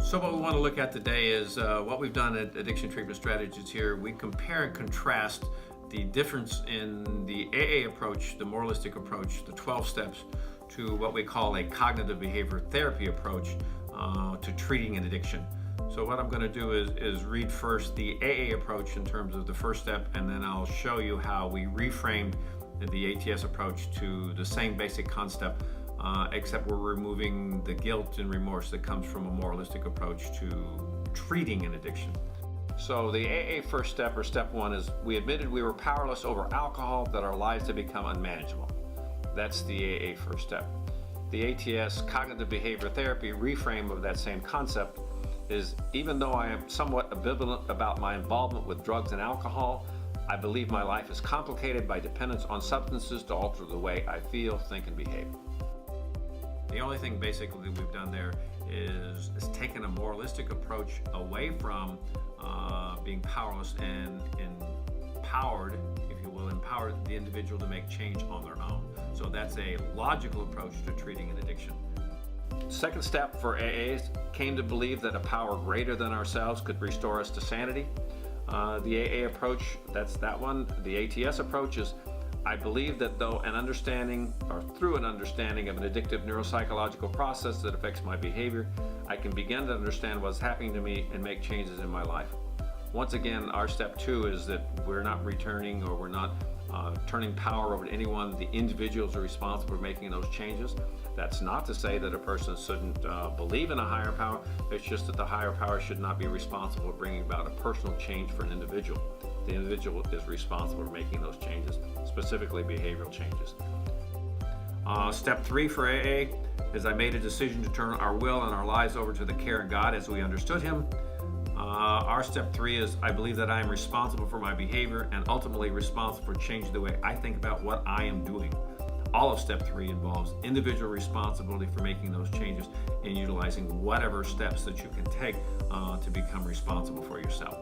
So what we want to look at today is what we've done at Addiction Treatment Strategies here. We compare and contrast the difference in the AA approach, the moralistic approach, the 12 steps, to what we call a cognitive behavior therapy approach to treating an addiction. So what I'm going to do is read first the AA approach in terms of the first step, and then I'll show you how we reframed the ATS approach to the same basic concept, except we're removing the guilt and remorse that comes from a moralistic approach to treating an addiction. So the AA first step, or step one, is we admitted we were powerless over alcohol, that our lives had become unmanageable. That's the AA first step. The ATS cognitive behavior therapy reframe of that same concept is, even though I am somewhat ambivalent about my involvement with drugs and alcohol, I believe my life is complicated by dependence on substances to alter the way I feel, think, and behave. The only thing basically we've done there is taken a moralistic approach away from being powerless and empowered, if you will, empowered the individual to make change on their own. So that's a logical approach to treating an addiction. Second step for AAs came to believe that a power greater than ourselves could restore us to sanity. The AA approach, that's that one. The ATS approach is, I believe that through an understanding of an addictive neuropsychological process that affects my behavior, I can begin to understand what's happening to me and make changes in my life. Once again, our step two is that we're not returning, or we're not turning power over to anyone. The individuals are responsible for making those changes. That's not to say that a person shouldn't believe in a higher power. It's just that the higher power should not be responsible for bringing about a personal change for an individual. The individual is responsible for making those changes, specifically behavioral changes. Step three for AA is I made a decision to turn our will and our lives over to the care of God as we understood Him. Our step three is I believe that I am responsible for my behavior and ultimately responsible for changing the way I think about what I am doing. All of step three involves individual responsibility for making those changes and utilizing whatever steps that you can take to become responsible for yourself.